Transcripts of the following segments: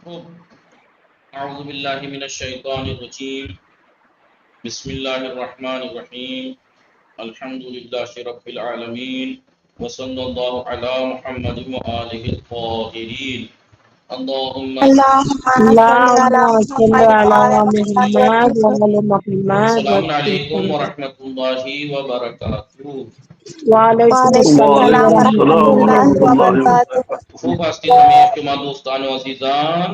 أعوذ بالله من الشيطان الرجيم. بسم الله الرحمن الرحيم. الحمد لله رب العالمين، وصلى الله على محمد وآله الطاهرين. اللهم اللهم صل على اللهم صل محمد على وعلى محمد محمد وسلم. وعلى محمد السلام عليكم وسلم. ورحمة الله وبركاته. وعليكم وعلیکم السلام السلام ورحمة ورحمۃ وعلیکم الله اللہ السلام ورحمۃ اللہ وبركاته. وبرکاتہ. وبرکاتہ. خوب هستید همه شما دوستان و عزیزان؟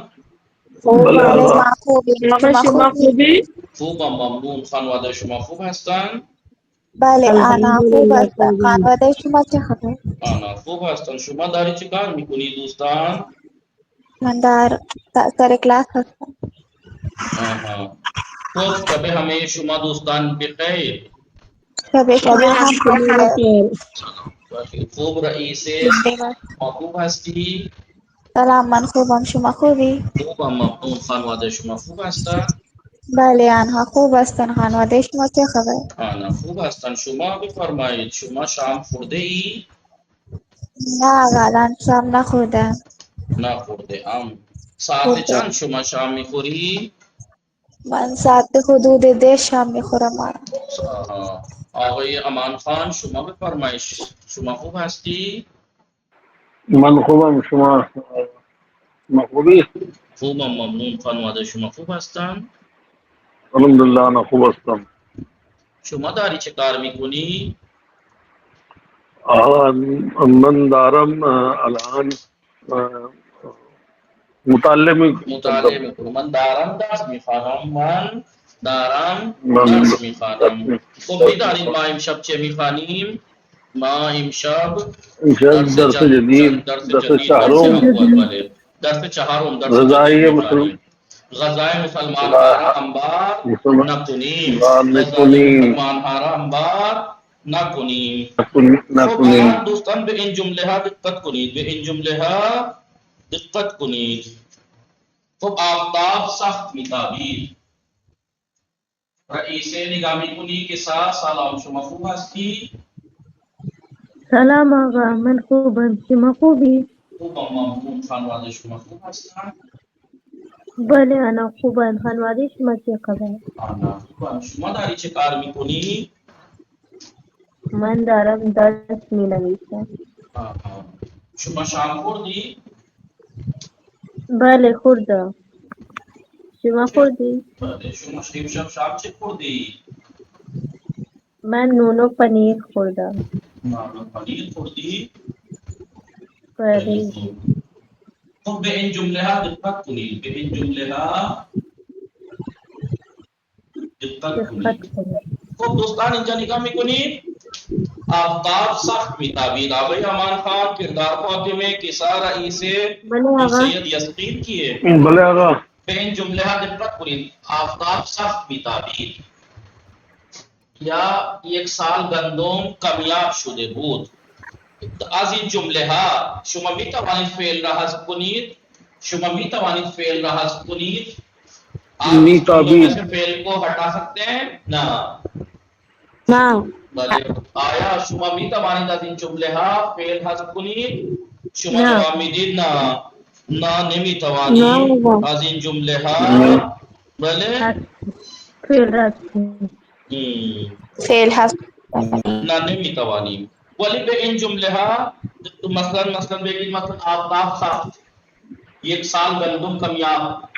خوب بله بله آقا. ما خوبیم، همه شما شما خوبی؟ خوبی؟ خوبم ممنون. خانواده شما خوب هستند؟ بله انا خوب الحمدلله هستم. خوبی. خانواده شما چه خبر؟ آنا خوب هستند. شما داری چه کار میکنید دوستان؟ من در سر کلاس هستم. آها. خب شب همه شما دوستان بخیر. شب شب شما هم همچنین بخیر. بخیر. خوب رئیس زنده باشید. ما خوب هستی؟ سلام، من خوبم، شما خوبی؟ خوبم ممنون. خانواده شما خوب هستن؟ بله آنها خوب هستند. خانواده شما چه خبر؟ آنا خوب هستن. شما بفرمایید شما شام خورده ای؟ نه الان شام نخوردم. نخورده ام. ساعت خورده چند شما شام میخوری؟ من ساعت حدود 10 شام میخورم. آها. آقای امان خان شما بفرمایید شما خوب هستی؟ من خوبم، شما خوبی؟ خوبم ممنون. خانواده شما خوب هستن؟ الحمدلله انا خوب هستم. شما داری چه کار میکنی؟ آقا من دارم الان مطالعه مطالعه میکنم. میکنم. من دارم درس میخوانم. من دارم من درس میخوانم. خب میدانید ما امشب چه میخوانیم؟ ما امشب انشاءالله درس جدید، درس درس جدید، درس چهارم، اول، بله درس چهارم، درس جدید غذای مسلم میخوانیم. غذای مسلمان ها را انبار نکنیم. غذای نکنیم مسلمان ها را انبار نکنیم. خب نکنیم. الان دوستان به این جمله ها دقت کنید. به این جمله ها دقت کنید. خب آفتاب سخت میتابید. رئیس نگاه میکنی که سلام شما خوب هستی؟ سلام آقا، من خوبم، شما خوبی؟ خوبم ممنون. خانواده شما خوب هستن؟ بله انا خوبم. خانواده شما چه خبر؟ آنا خوبم. شما داری چه کار میکنی؟ من دارم درس می نویسم. آها. شما شام خوردی؟ بله خوردم. شما چه؟ خوردی؟ بله. شما امشب شام چه خوردی؟ من نون و پنیر خوردم. نان و پنیر خوردی؟ خیلی بله خوب. خب به این جمله ها دقت کنید. به این جمله ها دقت دقت کنید. کنید. خب دوستان اینجا نگاه میکنید. آفتاب سخت میتابید. آقای امان خان کردار فاطمه کسا رئیس بله آقا. سید یسقین کیه. بله آقا. به این جمله ها دقت کنید. آفتاب سخت میتابید یا یک سال گندم کمیاب شده بود. از این جمله ها شما می توانید فعل را حذف کنید. شما می توانید فعل را حذف کنید. آپ اس جملوں میں سے فعل کو ہٹا سکتے ہیں؟ نہ. نه. بله. آیا شما می توانید از این جمله ها فعل حذف کنید؟ شما نه. جواب میدید نه. نه نمی نه توانید آقا. از این جمله ها. بله. فعل رسمی. فعل هست. نه نمی توانیم. ولی به این جمله ها مثلا بگید مثلا آفتاب سخت، یک سال گندم کمیاب،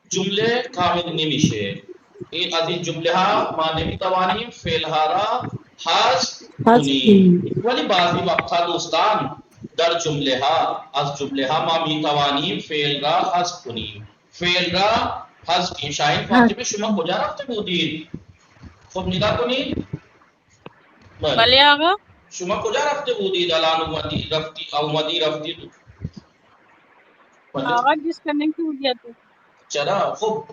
جمله کامل نمیشه. این از این جمله ها ما نمیتوانیم فعل ها را حذف کنیم. ولی بعضی وقتا دوستان در جمله ها از جمله ها ما میتوانیم فعل را حذف کنیم. فعل را حذف کنیم. شاهین فاطمه شما کجا رفته بودید؟ خب نگاه کنید. بله آقا. شما کجا رفته بودید الان اومدی رفتید؟ بله. آقا ڈسکنیکٹ ہو گیا تو. چرا؟ خب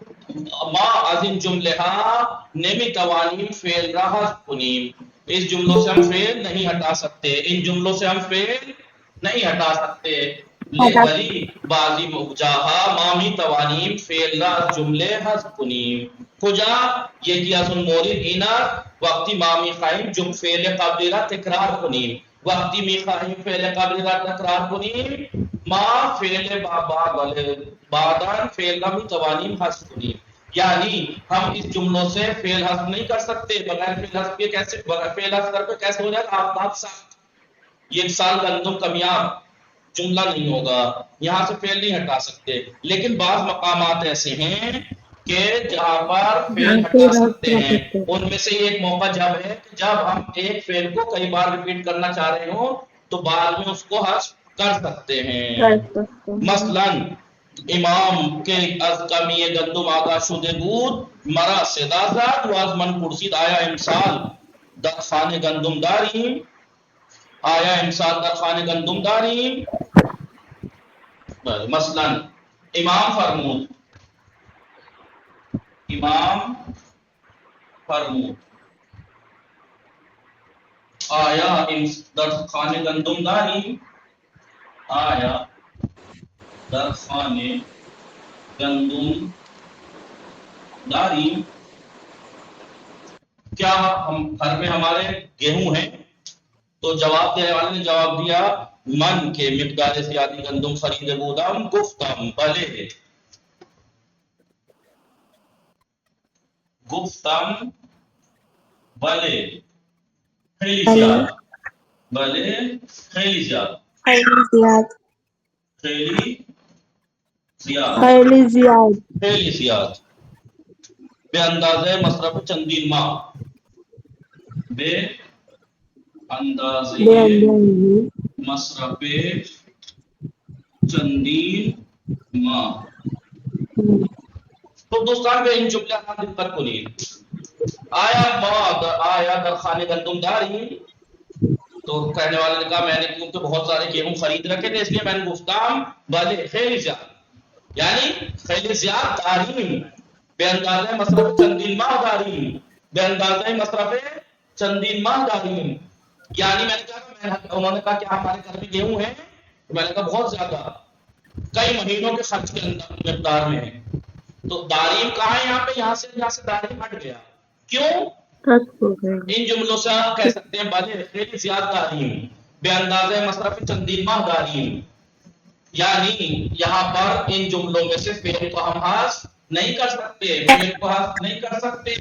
ما از این جمله ها نمیتوانیم فعل را حذف کنیم. اس جملوں سے ہم فعل نہیں ہٹا سکتے. ان جملوں سے ہم فعل نہیں ہٹا سکتے. ولی بعضی جاها ما میتوانیم فعل را از جمله حذف کنیم. کجا؟ یکی از اون مورد اینا وقتی ما میخواهیم فعل قبلی را تکرار کنیم. وقتی میخواهیم فعل قبلی را تکرار کنیم ما فعل بعدان فعل کا بھی قوانین حذف کنی، یعنی ہم اس جملوں سے فعل حذف نہیں کر سکتے، بغیر فعل حذف کے کیسے، فعل حذف کر کے کیسے ہو جائے گا؟ آفتاب سخت، یہ 1 سال گندم کمیاب جملہ نہیں ہوگا، یہاں سے فعل نہیں ہٹا سکتے۔ لیکن بعض مقامات ایسے ہیں کہ جہاں پر فعل ہٹا سکتے ہیں، ان میں سے ایک موقع جب ہے کہ جب ہم ایک فعل کو کئی بار ریپیٹ کرنا چاہ رہے ہوں تو بعد میں اس کو حذف کر سکتے ہیں۔ مثلا امام کے از کمی گندم آگاہ شده بود مرا صدا زد و از من پرسید آیا امسال در خانه گندم داریم، آیا امسال در خانه گندم داریم۔ مثلا امام فرمود آیا در خانه گندم داریم، آیا در خانه گندم داریم، کیا ہم گھر میں ہمارے گیہوں ہیں؟ تو جواب دینے والے نے جواب دیا من کے مقدار زیادی گندم خریدے بودم، گفتم بلے، گفتم بلے، خیلی زیاد، بلے خیلی زیاد، خیلی زیاد، خیلی زیاد، خیلی زیاد، خیلی زیاد، بے اندازے مصرف چندین ماہ، بے اندازے مصرف چندین ماہ۔ تو دوستان ان جملے کا دقت کو نہیں، آیا در خانے گندم داری، تو کہنے والے نے کہا میں نے کیونکہ بہت سارے گیہوں خرید رکھے تھے اس لیے میں نے گفتام بلے خیلی زیاد، یعنی خیلی زیاد داریم، بے اندازے مصرف چندین ماہ داریم، بے اندازے مصرف چندین ماہ داریم، یعنی میں نے کہا انہوں نے کہا کہ ہمارے گھر میں گیہوں ہیں، تو میں نے کہا بہت زیادہ، کئی مہینوں کے خرچ کے مقدار میں ہے۔ تو داریم کہاں ہے یہاں پہ؟ یہاں سے داریم ہٹ گیا، کیوں؟ ان جملوں سے آپ کہہ سکتے ہیں بلے خیلی زیاد داریم، بے اندازے مصرف چندین ماہ داریم، یعنی یہاں پر ان جملوں میں سے فعل کو ہم حذف نہیں کر سکتے، فعل کو حذف نہیں کر سکتے،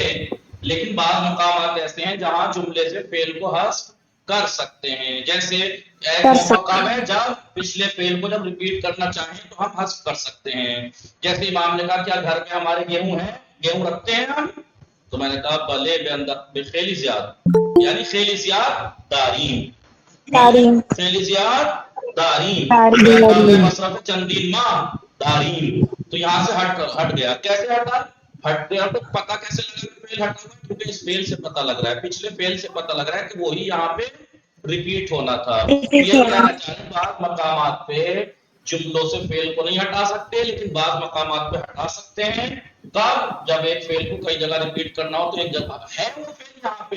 لیکن بعض مقامات ایسے ہیں جہاں جملے سے فعل کو حذف کر سکتے ہیں، جیسے ایک مقام ہے جب پچھلے فعل کو جب ریپیٹ کرنا چاہیں تو ہم حذف کر سکتے ہیں، جیسے امام نے کہا کیا گھر میں ہمارے گیہوں ہیں، گیہوں رکھتے ہیں ہم، تو میں نے کہا بلے بے خیلی زیاد، یعنی خیلی زیاد داریم، داریم، خیلی زیاد داریم، بے اندازے مصرف چندین ماہ داریم۔ تو یہاں سے ہٹ گیا، کیسے ہٹا؟ ہٹ گیا تو پتہ کیسے لگا کہ فعل ہٹا ہوا ہے؟ کیونکہ اس فعل سے پتہ لگ رہا ہے، پچھلے فعل سے پتہ لگ رہا ہے کہ وہی یہاں پہ ریپیٹ ہونا تھا۔ یہ کہنا چاہیں بعض مقامات پہ جملوں سے فعل کو نہیں ہٹا سکتے، لیکن بعض مقامات پہ ہٹا سکتے ہیں، کب؟ جب ایک فعل کو کئی جگہ ریپیٹ کرنا ہو تو ایک جگہ ہے وہ فعل یہاں پہ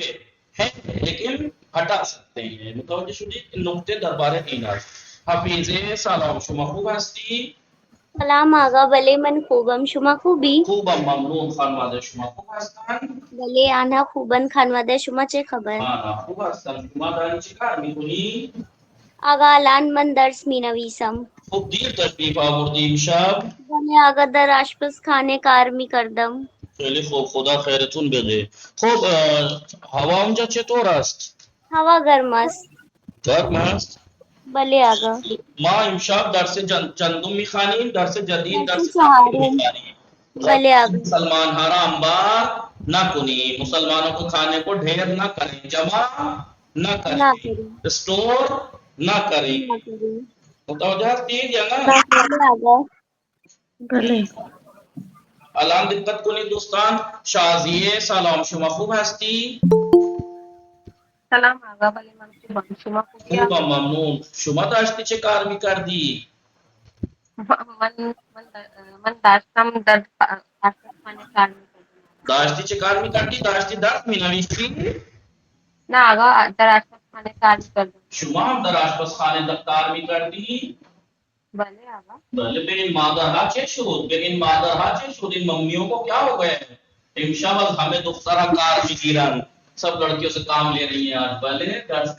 ہے لیکن ہٹا سکتے ہیں۔ متوجہ شدید نقطے دربار ایناز حفیظ سلام شما خوب هستی؟ سلام آقا، بله من خوبم، شما خوبی؟ خوبم ممنون، خانواده شما خوب هستن؟ بله آنها خوبن، خانواده شما چه خبر؟ خوب هستن. شما داری چی کار میکنی؟ آقا الان من درس می نویسم. خوب دیر تشریف آوردی امشب؟ بله آقا در آشپزخانه کار می کردم. خیلی خوب، خدا خیرتون بده. خب هوا اونجا چطور است؟ هوا گرم است. گرم است؟ بله آقا. ما امشب درس چندم میخوانیم، درس جدید، درس چهارم میخوانیم. بله آقا. مسلمان ہارا انبار نہ کنی، مسلمانوں کو کھانے کو ڈھیر نہ کریں، جمع نہ کریں، اسٹور نہ کریں۔ متوجہ تھی یا نا؟ بله آقا. بله. الان دقت کنید دوستان. شازیه سلام، شما خوب هستی؟ سلام آقا، بله من خوبم، شما خوبی؟ خوبم ممنون. شما داشتی چه کار میکردی؟ من داشتم در آشپزخانه کار میکردم. داشتی چه کار میکردی؟ داشتی درس مینوشتی؟ نه آقا، در آشپزخانه کار میکردم. شما هم در آشپزخانه کار میکردی؟ بله آقا. بله. به این مادرها چه شد؟ به این مادرها چه شد؟ این ممیوں کو کیا ہو گئے؟ امشب از ہمیں دخترہ کار میگیرن، سب لڑکیوں سے کام لے رہی ہیں آج۔ بله درس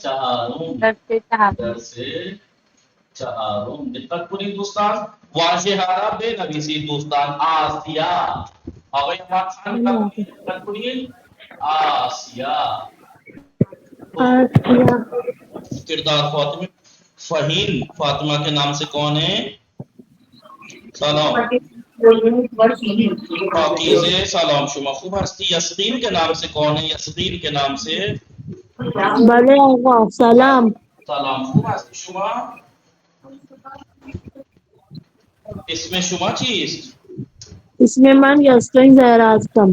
چهارم، درس چهارم، درس چہارم دقت پوری دوستان واجہارا بے نویسی دوستان آسیہ آگئی ہمارا خان کا دقت پوری آسیہ آسیہ کردار فاطمہ فہیم فاطمہ کے نام سے کون ہے سلام پاکیزے سلام شما خوب ہستی یسقین کے نام سے کون ہے یسقین کے نام سے بلے آقا سلام سلام خوب ہستی شما اس میں شما چیز اس میں من یسقین زہرا ہستم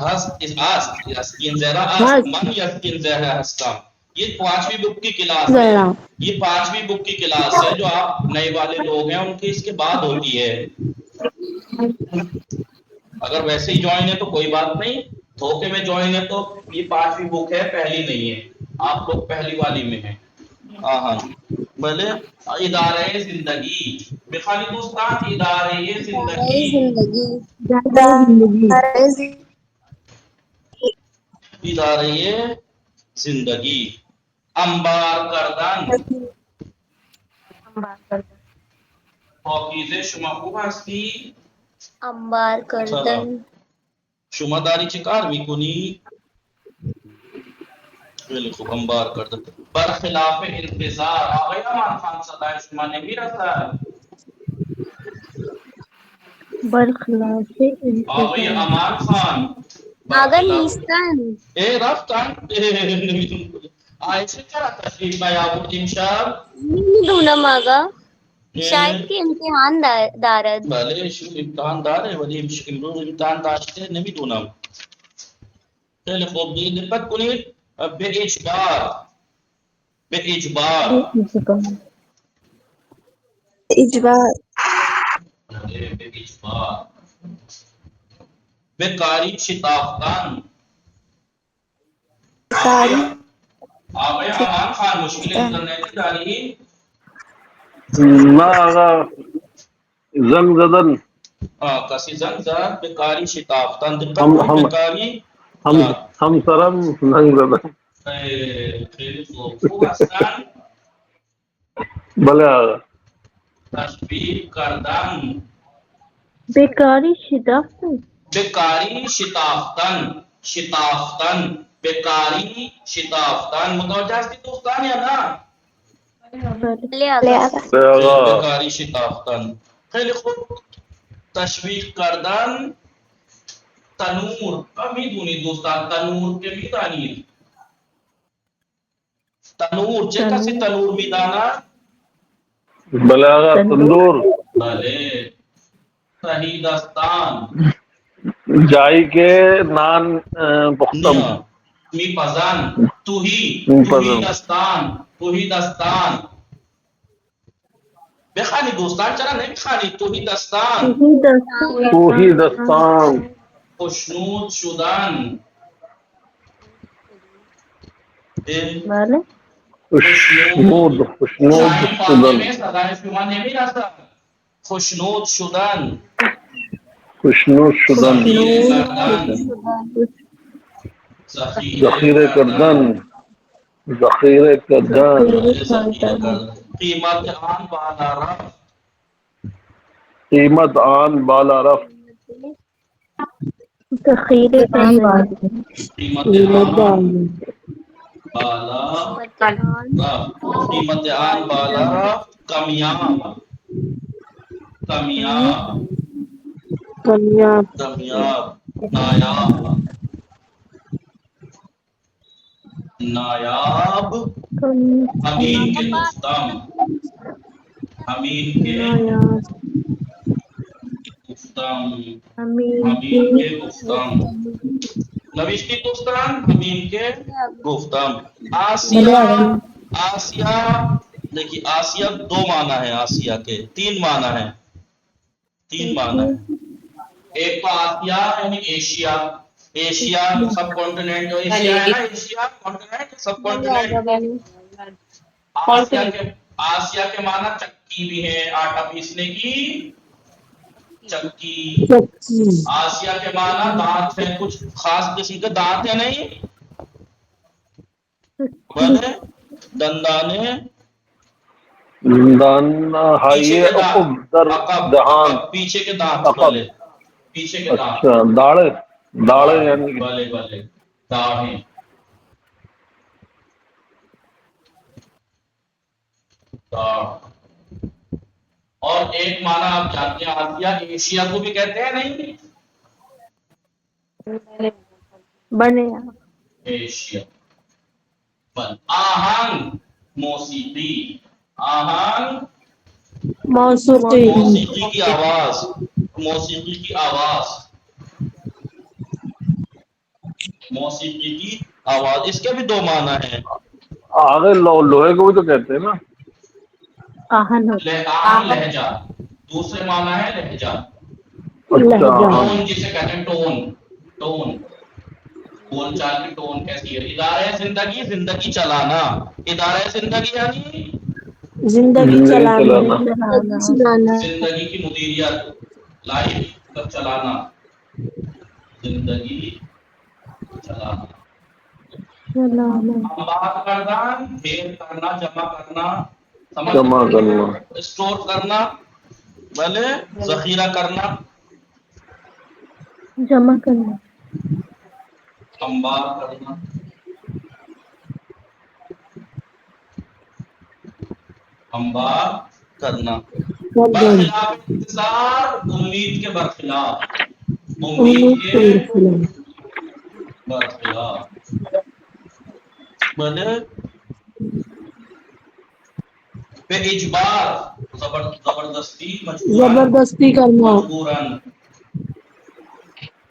ہست یسقین زہرا ہست من یسقین زہرا ہستم یہ پانچویں بک کی کلاس ہے زہرا یہ پانچویں بک کی کلاس ہے جو آپ نئے والے لوگ ہیں ان کی اس کے بعد ہوتی ہے اگر ویسے ہی جوائن ہے تو کوئی بات نہیں دھوکے میں جوائن ہے تو یہ پانچویں بک ہے پہلی نہیں ہے آپ لوگ پہلی والی میں ہیں ہاں بھلے ادارہ زندگی بخاری دوستان ادارہ دارے زندگی زندگی زندگی دارے زندگی ادارہ زندگی انبار کردن پاکیزه شما خوب هستی؟ انبار سلام کردن شما داری چه کار میکنی؟ خیلی خوب انبار کردن برخلاف انتظار آقای امان خان صدای شما نمیرسد برخلاف آقای انتظار امان خان آقا برخلاف نیستن رفتن عایشه چرا تشریف نیاوردیم شب نمیدونم آقا شاید که امتحان دارد بله امتحان داره ولی امروز امتحان داشته نمیدونم خیلی خوب دقت کنید به اجبار اجبار به اجبار به کاری شتافتن کاری آقای امان خان مشکل اینترنتی داری؟ نہ آقا زنگ زدن کسی زنگ زد به کاری شتافتن دقت ہم کنید ہم به کاری ہم سرم زنگ زدن خیلی خوب هستن بلے آقا تشبیه کردن بیکاری شدافتن بکاری شتافتن شتافتن بکاری شتافتن متوجہ ہستی دوستان یا نا بلے لے آقا آقا بلے آقا بکاری شتافتن خیلی خوب تشویق کردن تنور میدونید دوستان تنور که میدانید تنور چه کسی تنور میداند بلے آقا تندور بله صحیح دستان جائی کے نان پختم نیا میپزن توهی دستان بخوانی دوستان چرا نمیخوانی توهی دستان توہی دستان خوشنود شدن بله خوشنود خوشنود شاهین شدن فاطمه صدای شما نمیرسد خوشنود شدن خوشنود شدن ذخیره کردن ذخیرے کردن ذخیرے کردن ذخیره کردن قیمت آن بالا رفت قیمت آن بالا رفت ذخیرے کردن قیمت آن بالا متعان رفت قیمت آن بالا رفت کمیاب کامیاب نایاب امین کے گفتم امین کے گفتم نوشتی دوستان امین کے گفتم آسیہ دیکھیے آسیہ دو معنی ہے آسیہ کے تین معنی ہے ایک تو آسیہ یعنی ایشیا ایشیا سب کانٹیننٹ ایشیا ہے نا ایشیا کانٹیننٹ سب کانٹیننٹ آسیہ کے معنی چکی بھی ہے آٹا پیسنے کی چکی آسیہ کے معنی دانت ہے کچھ خاص قسم کے دانت ہیں نہیں بلے دندانے زندان پیچھے ہائیے کے عقب دانت، در عقب جہان. عقب پیچھے کے دانت عقب. والے، پیچھے کے دانت، اچھا داڑے. داڑے یعنی والے والے داڑھیں. داڑھ. اور ایک معنی آپ جانتے ہیں آسیہ ایشیا کو بھی کہتے ہیں نہیں؟ بنے ایشیا. آہنگ موسیقی، آہنگ موسیقی موسیقی کی آواز، موسیقی کی آواز، موسیقی کی آواز. اس کے بھی دو معنی ہیں. آگے لوہے کو بھی تو کہتے ہیں نا. آہن آہن لہجہ، دوسرے معنی ہے لہجہ. اچھا لہجہ ٹون جسے کہتے ہیں ٹون، ٹون بول چال کی ٹون کیسی ہے. ادارہ زندگی، زندگی چلانا. ادارہ زندگی یعنی زندگی چلانا زندگی کی مدیریت، لائف کا چلانا، زندگی چلانا. انبار کرنا، ڈھیر کرنا، جمع کرنا، سمجھ جمع رہے کرنا. ہیں؟ اسٹور کرنا، بھلے ذخیرہ کرنا. جمع کرنا انبار کرنا، انبار کرنا. برخلاف انتظار، امید کے برخلاف، امید کے برخلاف. بھلے بے اجبار، زبردستی، مجبوراً، زبردستی کرنا مجبوراً،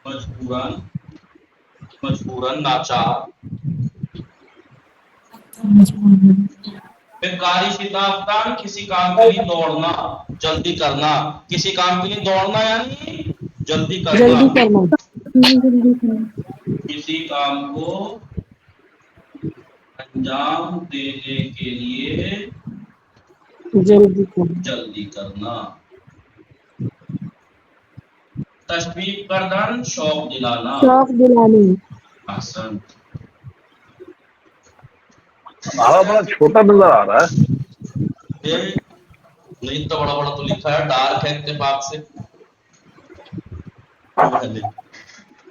مجبوراً، مجبوراً ناچار. پھر کاری شتافتان، کسی کام کے لیے دوڑنا، جلدی کرنا. کسی کام کے لیے دوڑنا یعنی جلدی کرنا. جلدی کرنا کسی کام کو انجام دینے کے لیے جلدی کرنا جلدی کرنا. تشبیہ کردن، شوق دلانا. شوق دلانے احسن. ہمارا بڑا چھوٹا نظر آ رہا ہے. نہیں تو بڑا بڑا تو لکھا ہے، ڈارک ہے اتفاق سے.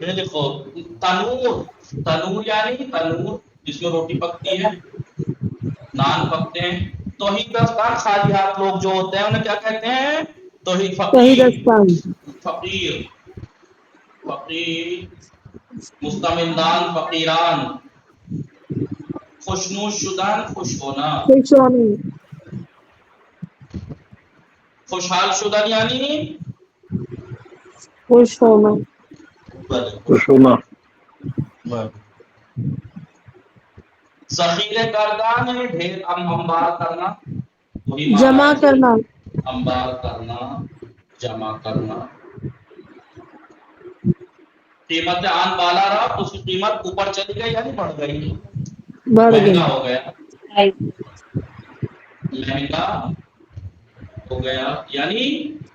یہ دیکھو تنور، تنور یعنی تنور جس میں روٹی پکتی ہے، نان پکتے ہیں. توحید دستان خالی ہاتھ لوگ جو ہوتے ہیں انہیں کیا کہتے ہیں؟ توحید صحیح فقیر، دستان فقیر، فقیر. مستمندان، فقیران. خوشنوش شدن، خوش ہونا. خوش ہونے خوشحال شدن یعنی خوش ہونا خوش سنا. ہونا. ذخیرے کردان یعنی ڈھیر انبار کرنا، وہی معنی جمع ہے. کرنا انبار کرنا، جمع کرنا. قیمت آن بالا رہا تو اس کی قیمت اوپر چلی گئی یعنی بڑھ گئی، بڑھ گئی مہنگا ہو گیا. مہنگا ہو گیا یعنی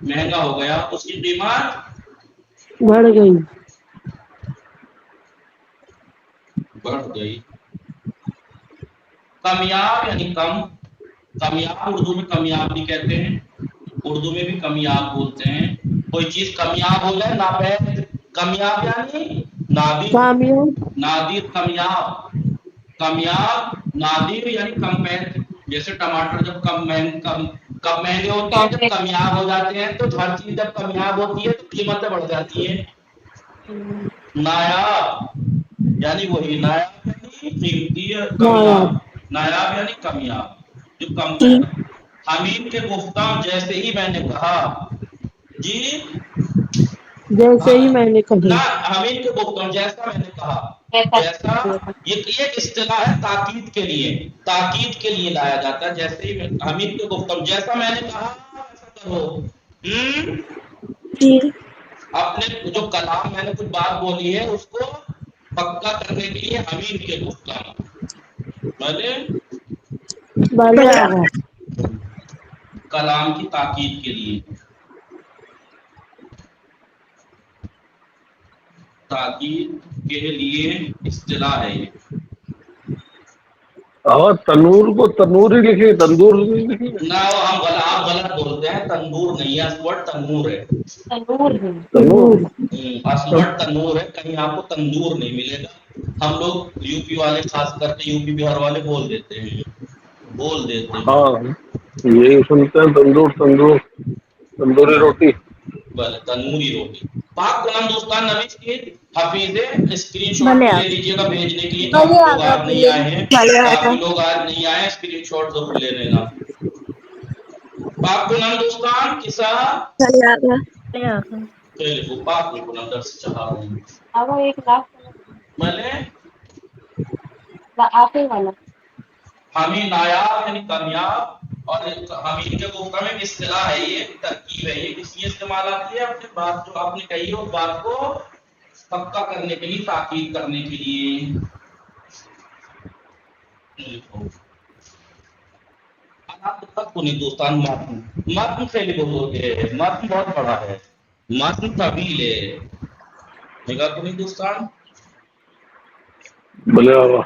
مہنگا ہو گیا، اس کی قیمت بڑھ گئی بڑھ گئی. کمیاب یعنی کم. کمیاب اردو میں کمیاب بھی کہتے ہیں، اردو میں بھی کمیاب بولتے ہیں. کوئی چیز کمیاب ہو جائے ناپید. کمیاب یعنی نادر، کامیاب نادر کمیاب. کمیاب نادر یعنی کم پید. جیسے ٹماٹر جب کم مہنگے ہوتے ہیں، جب کمیاب ہو جاتے ہیں تو ہر چیز جب کمیاب ہوتی ہے تو قیمتیں بڑھ جاتی ہیں. نایاب یعنی وہی، نایاب یعنی قیمتی، کمیاب. نایاب نایاب یعنی کمیاب جو کم جی پید. حمید کے گفتہ جیسے ہی میں نے کہا. جی جیسے ہی میں نے کہا نہ، حمید کے گفتہ جیسا میں نے کہا. جیسا یہ اصطلاح ہے تاکید کے لیے، تاکید کے لیے لایا جاتا ہے. جیسے ہی حمید کے گفتہ جیسا میں نے کہا ویسا کرو. جی اپنے جو کلام میں نے کچھ بات بولی ہے اس کو پکا کرنے کے لیے حمید کے گفتہ. بھلے بھلے آقا کلام کی تاکید کے لیے، تاکید کے لیے اصطلاح ہے یہ. اور تنور کو تنور ہی لکھے, تندور نہیں لکھے. نہ وہ آپ غلط بولتے ہیں, تندور نہیں ہے, اصل ورڈ تنور ہے. تنور ہے. تنور. اصل ورڈ تنور ہے, کہیں آپ کو تندور نہیں ملے گا. ہم لوگ یو پی والے خاص کر کے یو پی بہار والے بول دیتے ہیں. ہاں یہی سنتے ہیں, تندور تندور, تندوری روٹی. بھلے تنوری روٹی. پاک غلام دوستان نویز کی حفیظ اسکرین شاٹ بھلے لے آگا. لیجیے گا بھیجنے کے لیے. بھلے کافی لوگ آگا آج نہیں بھلے. آئے ہیں, بھلے آگا. کافی لوگ آج نہیں آئے ہیں, اسکرین شاٹ ضرور لے لینا. پاک غلام دوستان قصہ چلے آگا. بھلے آگا. وہ پاک غلام درس چاہ رہا ہوں اب 1,00,000 میں نے. آپ ہی والا. حمید نایاب یعنی کامیاب, اور حمید کے گفتہ میں اصطلاح ہے, یہ ترکیب ہے, یہ اس لیے استعمال آتی ہے اپنی بات جو آپ نے کہی ہے اس بات کو پکا کرنے کے لیے, تاکید کرنے کے لیے. دوستان متن خیلی بزرگ ہے, متن بہت بڑا ہے, متن طویل ہے. نگاہ کنی دوستان. بھلے آگا.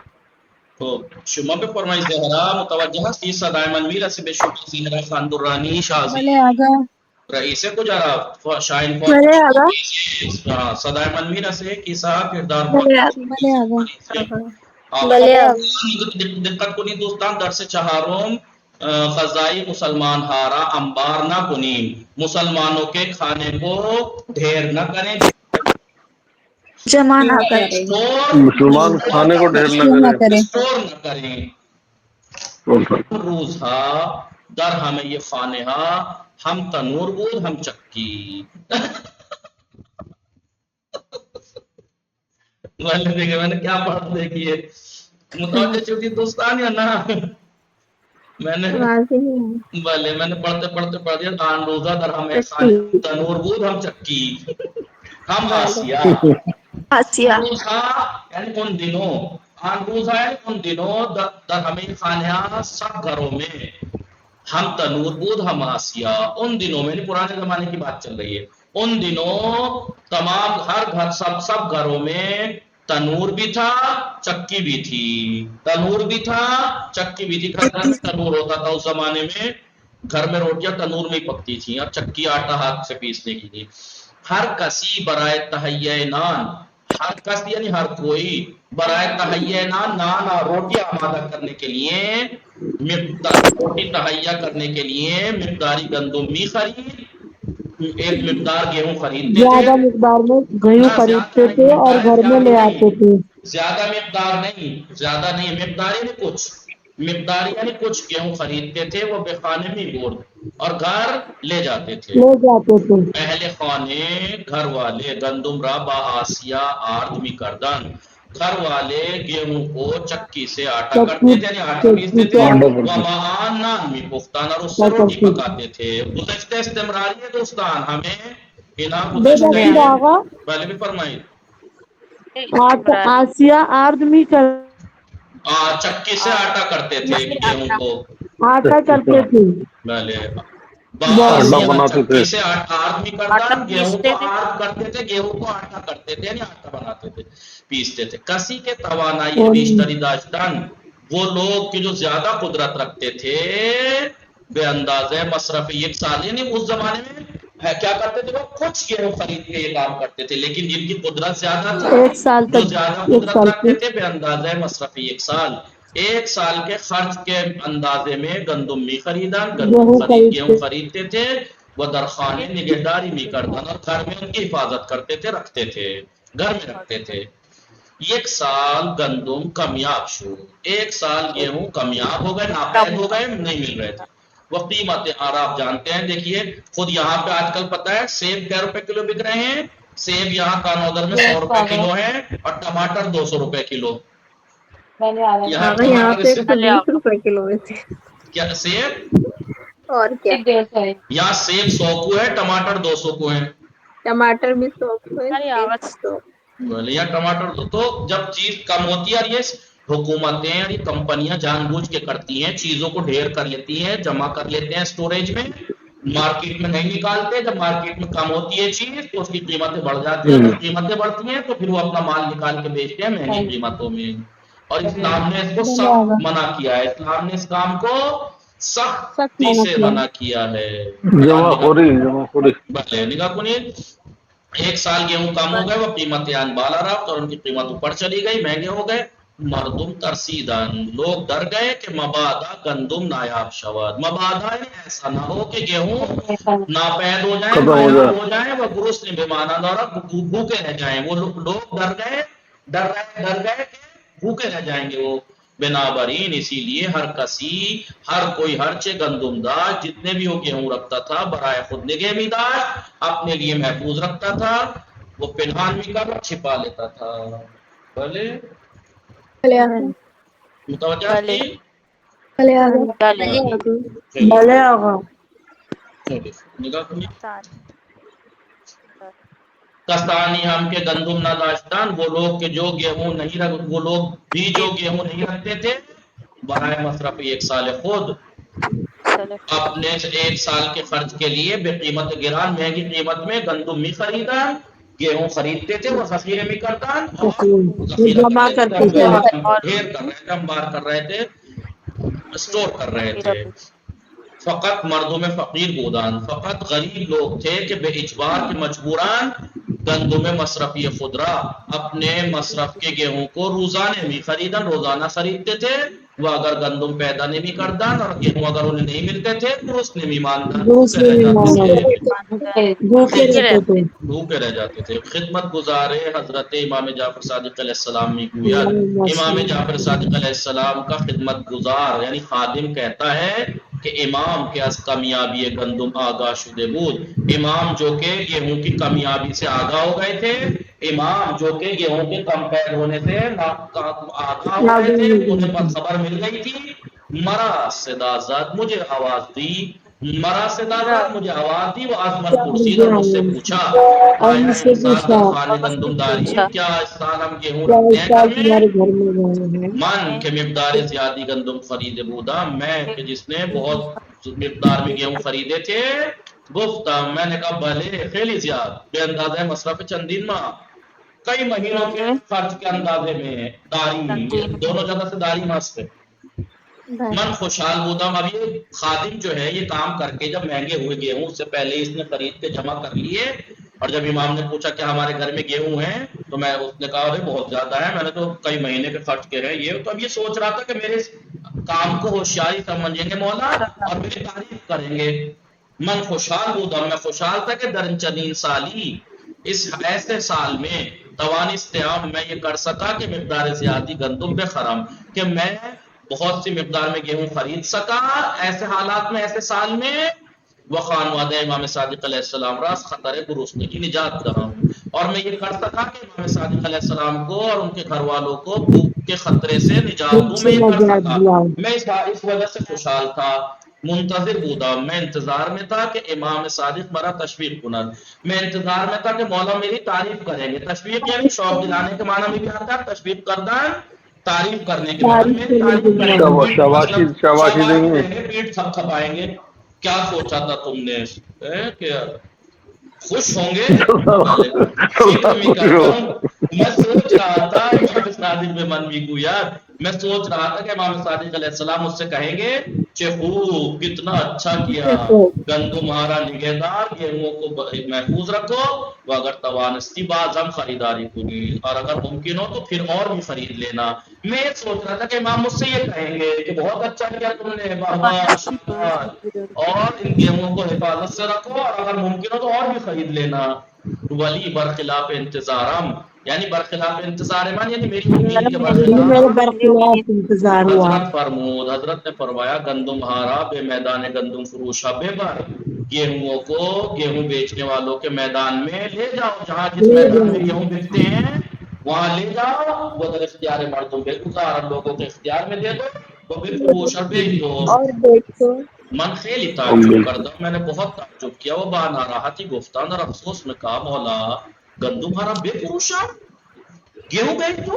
تو شما پہ فرمائی زہرا متوجہ سی صدائے منویر سے بے شکر زہرا خان درانی شازی بھلے آگا. رئیس کو جارا شاہین بھلے آگا. فوج صدائے منویر سے کیسا کردار بھلے آگا. بھلے آگا. بھلے آگا. دقت کنی دوستان درس چہارم خزائی مسلمان ہارا انبار نہ کنیم, مسلمانوں کے کھانے کو ڈھیر نہ کریں, جمع نہ کریں. مسلمان کھانے کو ڈھیر نہ کرے. اسٹور نہ کریں. روزہا در ہمیں یہ خانہا, ہم تنور بود ہم چکی. میں نے کیا پڑھ دیکھیے متوجہ چھوٹی دوستان یا نا, میں نے بھلے میں نے پڑھتے پڑھ دیا. آن روزہ در ہمیں خانہا تنور بود ہم چکی, ہم آسیہ. آسیہ. روزہا یعنی ان دنوں, آن روزہ یعنی ان دنوں در ہمیں خانہا سب گھروں میں, ہم تنور بود ہم آسیہ. ان دنوں میں, پرانے زمانے کی بات چل رہی ہے, ان دنوں تمام ہر گھر سب گھروں میں تنور بھی تھا چکی بھی تھی. تنور بھی تھا چکی بھی تھی. گھر میں تنور ہوتا تھا اس زمانے میں, گھر میں روٹیاں تنور میں ہی پکتی تھیں, اور چکی آٹا ہاتھ سے پیسنے کی تھی. ہر کسی برائے تہیہ نان, ہر کس یعنی ہر کوئی, برائے تہیہ نان, نان روٹی آمادہ کرنے کے لیے, روٹی تہیہ کرنے کے لیے مقداری گندم بھی خرید, ایک مقدار گیہوں خریدتے تھے. زیادہ مقدار میں گیہوں خریدتے تھے اور گھر میں لے آتے تھے. زیادہ مقدار نہیں, زیادہ نہیں, مقدار یعنی کچھ, مقدار یعنی کچھ گیہوں خریدتے تھے. وہ بے خانے میں برد, اور گھر لے جاتے تھے. لے جاتے تھے. اہل خانے گھر والے گندم را با آسیہ آرد می کردن, گھر والے گیہوں کو چکی سے آٹا کرتے تھے, یعنی آٹا پیستے تھے. ومعان نان می پختان, اور اس سے روٹی پکاتے تھے. گزشتہ استمراری ہے دوستان, ہمیں انعام گزشتہ ہے. پہلے بھی فرمائی آسیہ آرد می کر, چکی سے آٹا کرتے تھے گیہوں کو, آٹا کرتے تھے. پہلے بناتے تھے. چکی سے آدمی کرتا, گیہوں کو آرد کرتے تھے, گیہوں کو آٹا کرتے تھے, یعنی آٹا بناتے تھے, پیستے تھے. کسی کے توانائی بیشتری داشتن, وہ لوگ جو زیادہ قدرت رکھتے تھے, بے اندازہ مصرف ایک سال, یعنی اس زمانے میں کیا کرتے تھے, وہ کچھ گیہوں خرید کے یہ کام کرتے تھے. لیکن جن کی قدرت زیادہ تھی, ایک سال جو تک, زیادہ ایک قدرت سال رکھتے تھے, بے اندازہ مصرف ایک سال, ایک سال کے خرچ کے اندازے میں گندم بھی خریدا, گیہوں خریدتے تھے. وہ درخانے نگہداری بھی کردن, اور گھر میں ان کی حفاظت کرتے تھے, رکھتے تھے, گھر میں رکھتے تھے. ایک سال گندم کمیاب شو, ایک سال گیہوں کمیاب ہو گئے, ناپید ہو گئے, نہیں مل رہے تھے. وہ قیمت آپ جانتے ہیں, دیکھیے خود یہاں پہ آج کل پتہ ہے سیب کیا روپے کلو بک رہے ہیں. سیب یہاں کانودر میں 100 روپے کلو ہے, اور ٹماٹر 200 روپے کلو. یہاں ٹماٹر 120 روپے کلو میں تھے. کیا سیب, اور کیا, یہاں سیب 100 کو ہے, ٹماٹر 200 کو ہے. ٹماٹر بھی 100 کو ہے, سیب 100. یا ٹماٹر تو جب چیز کم ہوتی ہے, اور یہ حکومتیں اور یہ کمپنیاں جان بوجھ کے کرتی ہیں, چیزوں کو ڈھیر کر لیتی ہیں, جمع کر لیتے ہیں اسٹوریج میں, مارکیٹ میں نہیں نکالتے. جب مارکیٹ میں کم ہوتی ہے چیز تو اس کی قیمتیں بڑھ جاتی ہیں, اگر قیمتیں بڑھتی ہیں تو پھر وہ اپنا مال نکال کے بیچتے ہیں مہنگی قیمتوں میں. اور اسلام نے اس کو سخت منع کیا ہے، اسلام نے اس کام کو سختی سے منع کیا ہے۔ جمع خوری بھلے نگاہ کنید، 1 سال گیہوں کم ہو گئے، وہ قیمت بالا رفت اور ان کی قیمت اوپر چلی گئی، مہنگے ہو گئے۔ مردم ترسیدن، لوگ ڈر گئے کہ مبادا گندم نایاب شود، مبادا یعنی ایسا نہ ہو کہ گیہوں ناپید ہو جائیں، نایاب ہو جائیں، وہ گرست نے بیمانہ دورہ بھوکے رہ جائیں۔ وہ لوگ ڈر گئے کہ بھوکے رہ جائیں گے وہ۔ بنابراین اسی لیے ہر کوئی ہرچے گندم داشت، جتنے بھی وہ گیہوں رکھتا تھا برائے خود نگہ می داشت، اپنے لیے محفوظ رکھتا تھا، وہ پنہان بھی کر چھپا لیتا تھا۔ بھلے متوجہ تھی؟ بھلے آقا۔ نگاہ کنی کسانی ہم کے گندم نہ داشتان، وہ لوگ کہ جو گیہوں نہیں رکھتے تھے برائے مصرف 1 سال خود، اپنے 1 سال کے خرچ کے لیے بے قیمت گران، مہنگی قیمت میں گندم میں خریدا، گیہوں خریدتے تھے، وہ ذخیرے میں کرتان اور جمع کرتے تھے۔ ڈھیر کر رہے تھے، انبار کر رہے تھے، اسٹور کر رہے تھے۔ فقط مردوں میں فقیر بودان، فقط غریب لوگ تھے کہ بے اجبار کے مجبوران گندم مصرفی خودرا، اپنے مصرف کے گیہوں کو روزانے میں خریدن، روزانہ خریدتے تھے۔ وہ اگر گندم پیدا نہیں بھی کردان اور گیہوں اگر انہیں نہیں ملتے تھے تو اس نے بھی ماندان بھوکے رہ جاتے تھے۔ خدمت گزارے حضرت امام جعفر صادق علیہ السلام میں گویا، امام جعفر صادق علیہ السلام کا خدمت گزار یعنی خادم کہتا ہے کہ امام کے از کمیابی گندم آگاہ شدے بود، امام جو کہ گیہوں کی کمیابی سے آگاہ ہو گئے تھے، امام جو کہ گیہوں کے کم پید ہونے سے آگاہ ہو گئے تھے، انہیں پر خبر مل گئی تھی۔ مرا صدا زد، مجھے آواز دی، مرا صدا زد، مجھے آواز دی، وہ عظمت پرسید اور مجھ سے پوچھا آیا انسان در خانے گندم داری، کیا اس سال ہم گیہوں رکھتے ہیں گھر میں؟ من کے مقدار زیادی گندم خرید بودا، میں کہ جس نے بہت مقدار میں گیہوں خریدے تھے، گفتہ میں نے کہا بھلے خیلی زیاد، بے اندازہ مصرف چندین ماہ، کئی مہینوں کے خرچ کے اندازے میں داری، دونوں جگہ سے داری مست ہے۔ من خوشحال بودم، اب یہ خادم جو ہے یہ کام کر کے جب مہنگے ہوئے گیہوں، اس سے پہلے اس نے خرید کے جمع کر لیے، اور جب امام نے پوچھا کہ ہمارے گھر میں گیہوں ہیں تو اس نے کہا ارے بہت زیادہ ہے، میں نے تو کئی مہینے کے خرچ کے ہیں یہ، تو اب یہ سوچ رہا تھا کہ میرے اس کام کو ہوشیاری سمجھیں گے مولا اور میری تعریف کریں گے۔ من خوشحال بودم، میں خوشحال تھا کہ درن چنین سالی، اس ایسے سال میں توانستیام میں یہ کر سکا کہ مقدار زیادی گندم بخرم، کہ میں بہت سی مقدار میں گیہوں خرید سکا ایسے حالات میں، ایسے سال میں۔ وخانوادہ امام صادق علیہ السلام راس خطر گرسنے کی نجات دہاں، اور میں یہ کر سکا کہ امام صادق علیہ السلام کو اور ان کے گھر والوں کو بھوک کے خطرے سے نجات دوں، میں یہ کر سکا، میں اس وجہ سے خوشحال تھا۔ منتظر بودا، میں انتظار میں تھا کہ امام صادق مرا تشویق کنند، میں انتظار میں تھا کہ مولا میری تعریف کریں گے۔ تشویق یعنی شوق دلانے کے معنی میں کیا آتا ہے؟ تشویق کردان تعریف کرنے کے معنی میں تعریف کریں گے، شاباشی دیں گے، پیٹ تھپ تھپائیں گے۔ کیا سوچا تھا تم نے کہ خوش ہوں گے؟ میں سوچ رہا تھا امام صادق میں من بھی گویا، میں سوچ رہا تھا کہ امام صادق علیہ السلام مجھ سے کہیں گے کہ خوب کتنا اچھا کیا، گندم ہمارا نگہدار، گیہوں کو محفوظ رکھو، وہ اگر توانستی بعض ہم خریداری کنی، اور اگر ممکن ہو تو پھر اور بھی خرید لینا۔ میں یہ سوچ رہا تھا کہ امام مجھ سے یہ کہیں گے کہ بہت اچھا کیا تم نے، اور ان گیہوں کو حفاظت سے رکھو، اور اگر ممکن ہو تو اور بھی خرید لینا۔ ولی برخلاف انتظارم، یعنی برخلاف انتظار ایمان یعنی میری امید کے برخلاف انتظار ہوا۔ حضرت فرمود، حضرت نے فرمایا گندم ہارا بے میدان گندم فروشا بے بر، گیہوں کو گیہوں بیچنے والوں کے میدان میں لے جاؤ، جہاں جس میدان میں گیہوں بیچتے ہیں وہاں لے جاؤ، وہ در اختیار مردوں بے گزار لوگوں کے اختیار میں دے دو، وہ بھی فروشا بیچ دو۔ من خیلی تعجب کردہ، میں نے بہت تعجب کیا، وہ با ناراحتی گفتان اور افسوس میں کہا مولا گندم ہارا بے فروشا، گیہوں بیچ دو،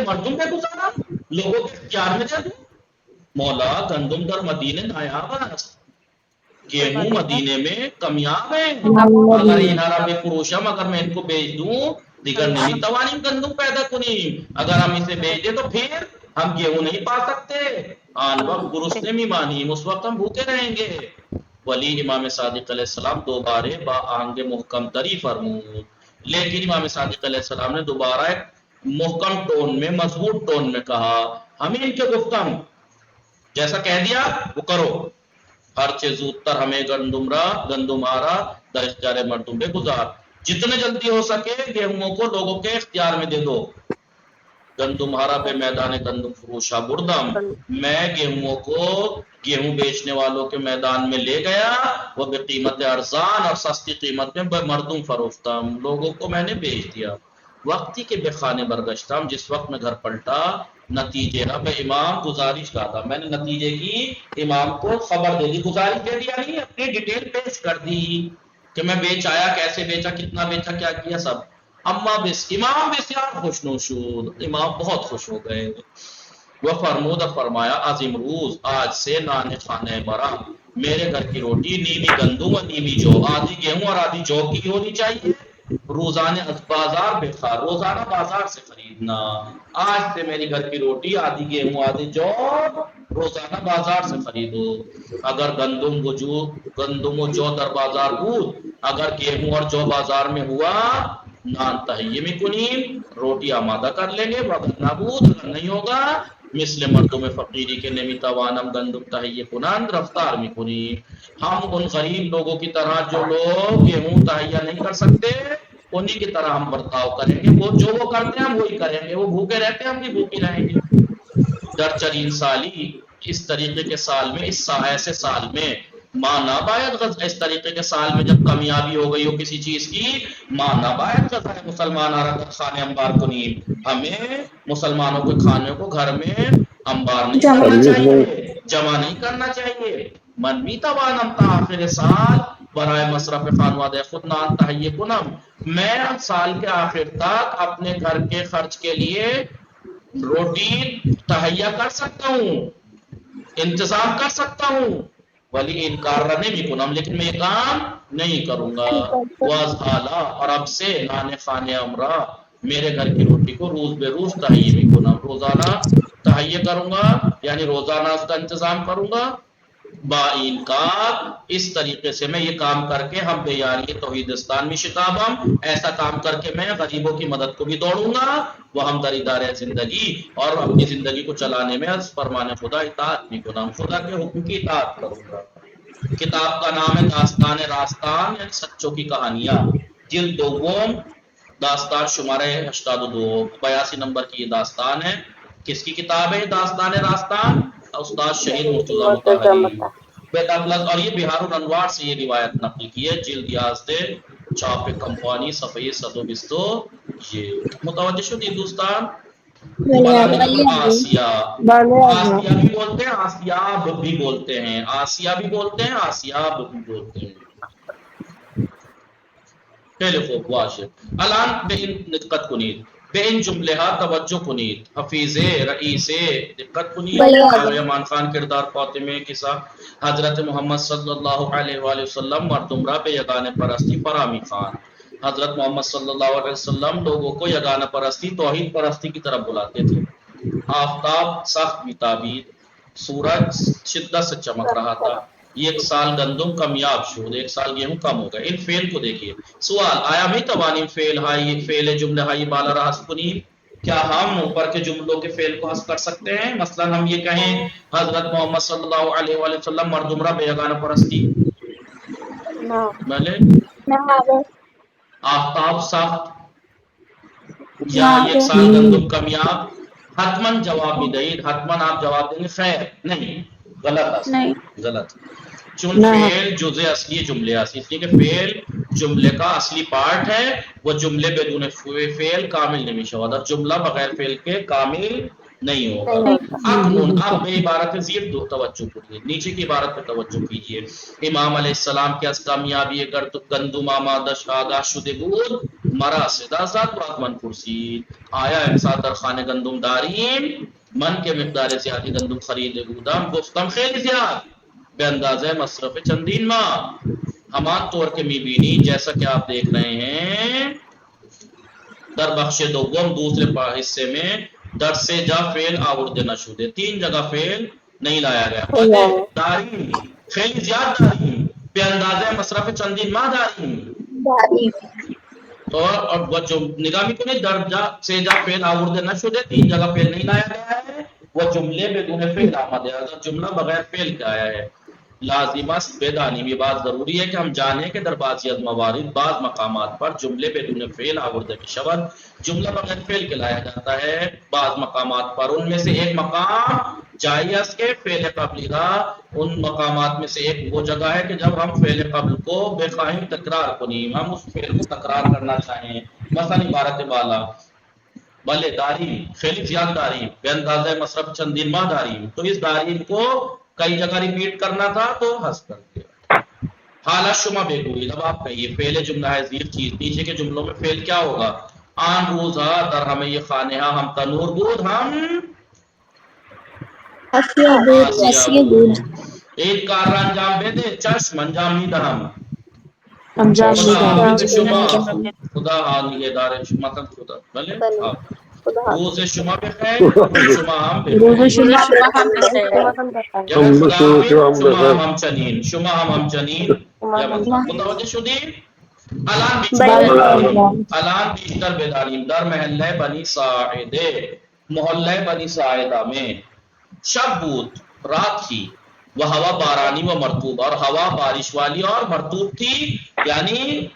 مردم بے گزارا، لوگوں کے اختیار میں دے دو۔ مولا گندم در مدینے نایاب است، گیہوں مدینے میں کمیاب ہیں، اگر انہارا بے فروشم، اگر میں ان کو بیچ دوں دیگر نمی توانیم گندم پیدا کنیم. اگر ہم اسے بیچ دیں تو پھر ہم گیہوں نہیں پا سکتے. آن وقت گرسنے می مانیم، اس وقت ہم بھوکے رہیں گے. ولی امام صادق علیہ السلام دوبارے با آہنگ محکم تری فرمود. لیکن امام صادق علیہ السلام نے دوبارہ ایک محکم ٹون میں، مضبوط ٹون میں کہا، ہمیں ان کے گفتم جیسا کہہ دیا وہ کرو. ہر چیز زودتر ہمیں گندم آرا در اختیار مردم پہ گزار. جتنے جلدی ہو سکے گیہوں کو لوگوں کے اختیار میں دے دو. گندم ہارا پہ میدان گندم فروشا بردم، میں گیہوں کو گیہوں بیچنے والوں کے میدان میں لے گیا. وہ بے قیمت ارزان اور سستی قیمت میں مردم فروختم، لوگوں کو میں نے بیچ دیا. وقتی کے بے خانے برگشتم، جس وقت میں گھر پلٹا نتیجے میں امام گزارش کا تھا، میں نے نتیجے کی امام کو خبر دے دی. گزارش دے دیا نہیں، اپنی ڈیٹیل پیش کر دی کہ میں بیچ آیا، کیسے بیچا، کتنا بیچا، کیا کیا، سب. امام بسیار خوش نوشود، امام بہت خوش ہو گئے. وہ فرمود فرمایا عظیم روز آج سے نان خانہ برا، میرے گھر کی روٹی نیمی گندم اور نیمی جو، آدھی گیہوں اور آدھی جو کی ہونی چاہیے. روزانہ بازار بے خار، روزانہ بازار سے خریدنا. آج سے میری گھر کی روٹی آدھی گیہوں آدھی جو، روزانہ بازار سے خریدو. اگر گندم و جو در بازار بود، اگر گیہوں اور جو بازار میں ہوا، نان تہیے میں کنیم، روٹی آمادہ کر لیں گے. اگر نبود، اگر نہیں ہوگا، مثل مردم فقیری کے نمی توانم گندم تہیے کنند رفتار میں کنیم. ہم ان غریب لوگوں کی طرح جو لوگ گیہوں تہیا نہیں کر سکتے، انہی کی طرح ہم برتاؤ کریں گے. وہ جو وہ کرتے ہیں ہم وہی کریں گے. وہ بھوکے رہتے ہیں ہم بھی بھوکے رہیں گے. در چرین سالی، اس طریقے کے سال میں، اس ایسے سال میں، ماں ناباید غزہ، اس طریقے کے سال میں جب کامیابی ہو گئی ہو کسی چیز کی، ماں ناباید غزہ مسلمان آرہ خانے انبار کنیم، ہمیں مسلمانوں کے کھانے کو گھر میں انبار نہیں کرنا چاہیے، جمع نہیں کرنا چاہیے. من بھی توانم تا آخر سال برائے مصرف خانوادہ خود نان تہیے کنم، میں سال کے آخر تک اپنے گھر کے خرچ کے لیے روٹی تہیا کر سکتا ہوں، انتظام کر سکتا ہوں. ولی انکار رہنے بھی کنم، لیکن میں یہ کام نہیں کروں گا. واز حالا، اور اب سے نان خانے امرا، میرے گھر کی روٹی کو روز بے روز تہیے بھی کنم، روزانہ تہیے کروں گا، یعنی روزانہ اس کا انتظام کروں گا. با انکار، اس طریقے سے میں یہ کام کر کے ہم بے یاری توحیدستان میں شتابم، ایسا کام کر کے میں غریبوں کی مدد کو بھی دوڑوں گا. وہ ہم در ادارہ زندگی اور اپنی زندگی کو چلانے میں از فرمان خدا اطاعت بھی کنم، خدا کے حکم کی اطاعت کروں گا. کتاب کا نام ہے داستان راستان، یعنی سچوں کی کہانیاں، جلد دوم، داستان شمارے 82 نمبر کی یہ داستان ہے. کس کی کتاب ہے داستان راستان؟ استاد شہید مرتضی مطہری بیت ابلغ، اور یہ بہار الانوار سے یہ روایت نقل کی ہے، جلد 11 چاپ کمپانی صفحے 120. یہ متوجہ شدی دوستان؟ آسیہ، آسیہ بھی بولتے ہیں، آسیاب بھی بولتے ہیں، آسیہ بھی بولتے ہیں، آسیاب بھی بولتے ہیں. پہلے خوب واشد الان بے نقط کنید، بے ان جملہ توجہ کنید، حفیظ رئیس دقت کنید. سلیمان خان کردار فاطمہ کے ساتھ حضرت محمد صلی اللہ علیہ وآلہ وسلم مردم را بے یگانہ پرستی فرامی خان. حضرت محمد صلی اللہ علیہ وسلم لوگوں کو یگانہ پرستی، توحید پرستی کی طرف بلاتے تھے. آفتاب سخت بیتابید، سورج شدت سے چمک رہا تھا. یہ ایک سال گندم کمیاب شد، ایک سال گیہوں کم ہو گئے. ان فعل کو دیکھیے. سوال آیا میں توانیم فعل ہائی، ایک فعل جملہ ہائی بالا رہا سکنیم، کیا ہم اوپر کے جملوں کے فعل کو حذف کر سکتے ہیں؟ مثلا ہم یہ کہیں حضرت محمد صلی اللہ علیہ وآلہ وسلم مردم را بے یگانہ پرستی، بھلے آفتاب سخت، یا ایک سال گندم کمیاب. حتمن جواب بھی دہید، حتمن آپ جواب دیں گے خیر نہیں، غلط. چون فعل جزء اصلی جملے اصلی، اس لیے کہ فعل جملے کا اصلی پارٹ ہے. وہ جملے بدون فعل کامل نہیں شود، اور جملہ بغیر فعل کے کامل نہیں ہوگا. اب میں عبارت زیر دو توجہ کیجیے، نیچے کی عبارت پہ توجہ کیجیے. امام علیہ السلام کے از کامیابی گندم آمادہ آگاہ شدہ بود، مرا صدا زد و من کرسی، آیا امسا در خانه گندم داریم، من کے مقدار زیادی گندم خرید بودم، گفتم خیلی زیاد، بے اندازہ مصرف چندین ماہ، ہمان طور کے میبینی جیسا کہ آپ دیکھ رہے ہیں در بخش دوم دوسرے حصے میں در سے جا فعل آورد نشده، 3 جگہ فعل نہیں لایا گیا. داریم خیلی زیاد داریم به اندازه مصرف چندین ماہ داریم. اور جو نگاہ میں کنید در جا سے جا فعل آورد نشده، 3 جگہ فعل نہیں لایا گیا ہے. وہ جملے بدون فعل آمد ہے، جملہ بغیر فعل کا آیا ہے. لازم است بدانیم، یہ بات ضروری ہے کہ ہم جانیں کہ در بعضی از موارد بعض مقامات پر جملے بدون فعل آورده می شود، جملہ بغیر فعل کے لایا جاتا ہے. بعض مقامات پر ان میں سے ایک مقام جائز کے فعل قبلی کا، ان مقامات میں سے ایک وہ جگہ ہے کہ جب ہم فعل قبل کو بے خواہی تکرار کنیم، ہم اس فعل کو تکرار کرنا چاہیں. مثلا عبارت بالا بلے داریم خیلی زیاد داریم بے اندازہ مصرف چندین ماہ داریم، تو اس داریم کو کئی جگہ ریپیٹ کرنا تھا تو حذف کر دیا. حالہ شما بگوئید، اب آپ کہیے فعل جملہ ہے زیر چیز، نیچے کے جملوں میں فعل کیا ہوگا؟ آن روزہ در ہمیں یہ خانہ ہم تنور بود ہم آسیہ بود. ایک کار را انجام بده چشم انجام میدهم. خدا نگهدار مثلا خدا بله روز شما بخیر شما هم بخیر شما هم همچنین شما هم همچنین. متوجه شدید؟ الان بیشتر بدانیم در محله بنی ساعده، محله بنی ساعدہ میں شب بود رات تھی، وہ ہوا بارانی و مرطوب، اور ہوا بارش والی اور مرطوب تھی، یعنی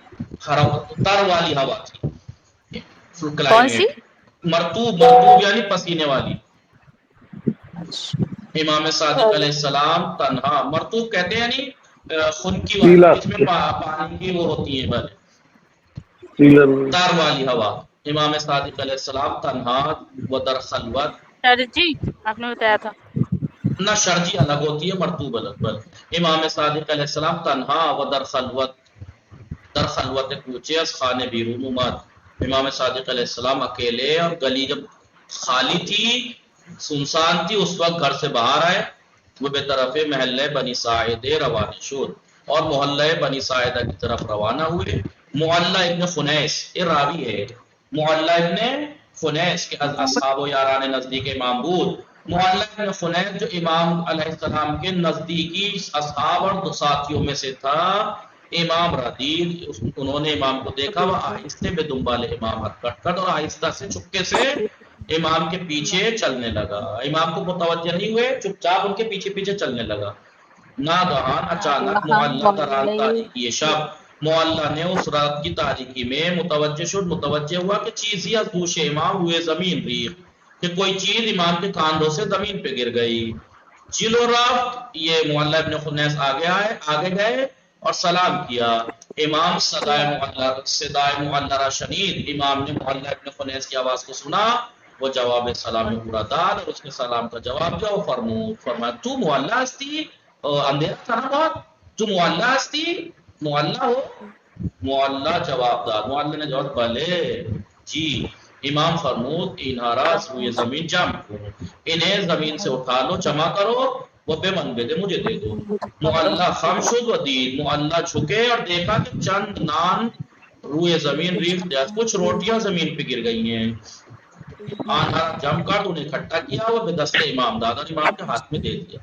تر والی ہوا تھی. کون سی؟ مرطوب یعنی پسینے والی. امام صادق علیہ السلام تنہا، مرطوب کہتے ہیں یعنی خون کی والی جس میں پانی کی وہ ہوتی ہے، بھلے تر والی ہوا. امام صادق علیہ السلام تنہا و در خلوت. جی آپ نے بتایا تھا نہ شرجی الگ ہوتی ہے مرطوب الگ. بل امام صادق علیہ السلام تنہا و در خلوت کوچے از خانے بیرون اومد. امام صادق علیہ السلام اکیلے اور گلی جب خالی تھی سنسان تھی اس وقت گھر سے باہر آئے. وہ بے طرف محلہ بنی ساعدہ روانہ شد، اور محلہ بنی ساعدہ کی طرف روانہ ہوئے. معلّہ ابن خنیس یہ راوی ہے، معلّہ ابن خنیس کے اصحاب و یاران نزدیک امام بود. معلّہ ابن خنیس جو امام علیہ السلام کے نزدیکی اصحاب اور دو ساتھیوں میں سے تھا. امام ردید انہوں نے امام کو دیکھا، وہ آہستہ بے دنبال امام ہٹ اور آہستہ سے چپکے سے امام کے پیچھے چلنے لگا. امام کو متوجہ نہیں ہوئے، چپ چاپ ان کے پیچھے پیچھے چلنے لگا. ناگہان اچانک معلّہ دران تاریکی شب، معلّہ نے اس رات کی تاریکی میں متوجہ ہوا کہ چیز ہی از دوش امام ہوئے زمین ریخ، کہ کوئی چیز امام کے کاندھوں سے زمین پہ گر گئی. جلو رفت، یہ معلّہ ابن خنیس آگے گئے اور سلام کیا. امام صدائے معلّہ را شنید، امام نے معلّہ ابن خنیس کی آواز کو سنا، وہ جواب سلام میں پورا داد اور اس کے سلام کا جواب دیا. وہ فرمایا تو معلّہ ہستی، اندھیرا تھا نا بہت، تو معلّہ ہستی، معلّہ ہو؟ معلّہ جواب داد، معلّہ نے جواب بلے جی. امام فرمود انہاراز ہوئے زمین جمع کرو، انہیں زمین سے اٹھا لو جمع کرو، وہ بے من بے دے مجھے دے دو. معلّہ خم شد و دید، معلّہ جھکے اور دیکھا کہ چند نان روئے زمین ریخت جات، کچھ روٹیاں زمین پہ گر گئی ہیں. آنہا جم کر انہیں اکٹھا کیا، وہ بے دست امام دادا امام کے ہاتھ میں دے دیا.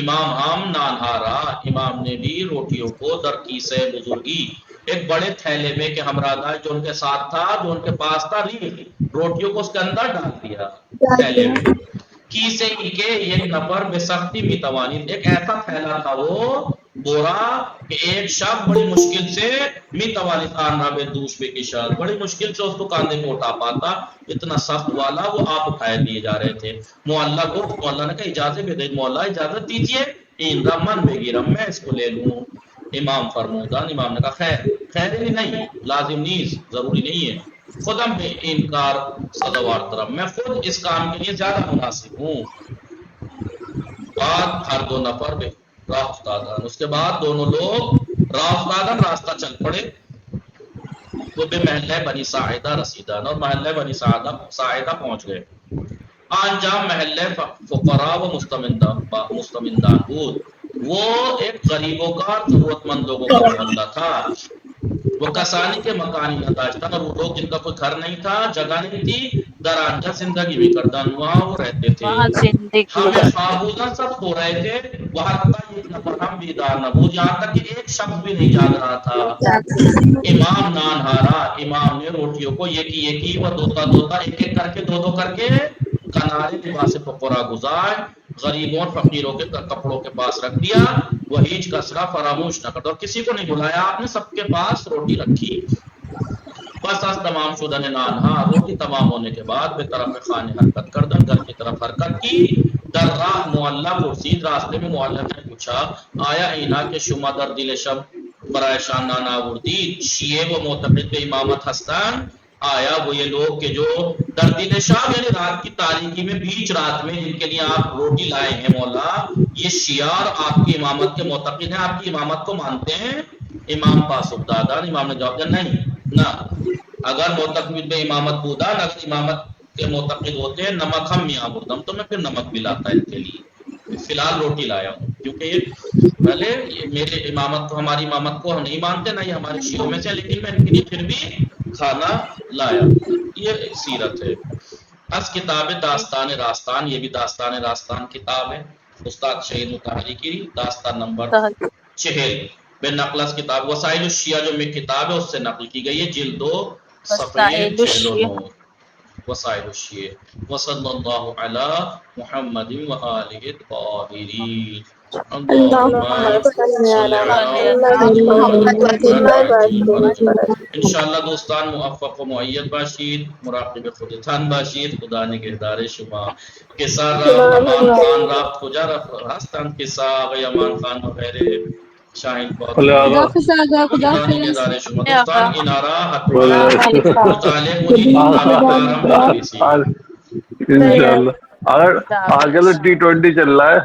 امام ہم نانہارا، امام نے بھی روٹیوں کو در کیسے بزرگی ایک بڑے تھیلے میں کہ ہمراہ جو ان کے ساتھ تھا، جو ان کے پاس تھا، روٹیوں کو اس کے اندر ڈال دیا تھیلے میں. کیسے ہی کے ایک نفر بے سختی بھی توانید، ایک ایسا تھیلا تھا وہ بورا کہ ایک شخص بڑی مشکل سے می توانید آن رہا بے دوش بے کشاد، بڑی مشکل سے اس کو کاندھے کو اٹھا پاتا، اتنا سخت والا وہ آپ اٹھائے دیے جا رہے تھے. معلّہ کو معلّہ نے کہا اجازت دے، مولا اجازت دیجئے، این رمن بگیرم میں اس کو لے لوں. امام فرمودان، امام نے کہا خیر نہیں، لازم نیز، ضروری نہیں ہے. خودم بے انکار صدوار طرف، میں خود اس کام کے لیے زیادہ مناسب ہوں. بعد ہر دو نفر بے راہ افتادن، اس کے بعد دونوں لوگ راہ افتادن، راستہ چل پڑے. وہ بے محلہ بنی ساعدہ رسیدن، اور محلہ بنی ساعدہ پہنچ گئے. انجام محلہ فقراء و مستمندان بود، وہ ایک غریبوں کا ضرورت مند لوگوں کا محلہ تھا. وہ کسانی کے مکانی نداشتن، اور وہ لوگ جن کا کوئی گھر نہیں تھا، جگہ نہیں تھی، درانجہ زندگی بھی کردن، وہاں وہ رہتے تھے. وہاں زندگی ہمیں خاموشاً سب سو رہے تھے، وہاں تک ایک نفر ہم بیدار نہ ہو، جہاں تک کہ ایک شخص بھی نہیں جاگ رہا تھا. امام نانہارا، امام نے روٹیوں کو یہ کی وہ دوتا ایک ایک کر کے دو کر کے کنارے لباس فقرا گزار، غریبوں اور فقیروں کے کپڑوں کے پاس رکھ دیا. وہ ہیچ کسرا فراموش نہ کرتا، اور کسی کو نہیں بلایا آپ نے، سب کے پاس روٹی رکھی. بس از تمام شدن نانہا، روٹی تمام ہونے کے بعد بے طرف خانے حرکت کردن، گھر کی طرف حرکت کی. در راہ معلّہ پرسید، راستے میں معلّہ نے پوچھا، آیا اینا کہ شما در دل شب برائے شان نانا آوردید، شیعہ و معتقد به امامت ہستن. آیا وہ یہ لوگ کہ جو در دل شب یعنی رات کی تاریکی میں، بیچ رات میں جن کے لیے آپ روٹی لائے ہیں مولا، یہ شیعہ آپ کی امامت کے معتقد ہیں، آپ کی امامت کو مانتے ہیں؟ امام پاسخ دادا، امام نے جواب دیا نہیں نہ، اگر معتقد به امامت بودا، اگر امامت کے معتقد ہوتے ہیں، نمک ہم یہاں بردم، تو میں پھر نمک بھی لاتا ان کے لیے. فی الحال روٹی لایا ہوں، کیونکہ یہ پہلے یہ میرے امامت کو، ہماری امامت کو ہم نہیں مانتے، نہ یہ ہمارے شیعوں میں سے، لیکن میں ان کے لیے پھر بھی کھانا لایا. یہ ایک سیرت ہے. از کتاب داستان راستان، یہ بھی داستان راستان کتاب ہے، استاد شہید مطہری کی، داستان نمبر 40 بے نقل از کتاب وسائل الشیعہ جو میں کتاب ہے اس سے نقل کی گئی ہے، جلد 2 صفحے 69. وسائل الشیعہ. وصلی اللہ علی محمد و آلہ الطاہرین. اللہم صلی علی محمد. انشاءاللہ دوستان موفق و معید باشید، مراقب خودتان باشید. خدا نگهدار شما. قصہ رفت امان خان رفت، کجا رفت؟ هستند قصہ آقای امان خان و غیره شاہین پاک. خدا نگهدار شما دوستان. اینارا حتما مطالعه کنید، مطالعه آرام بنویسید. انشاءاللہ. اگر آگے تو T20 چل رہا ہے.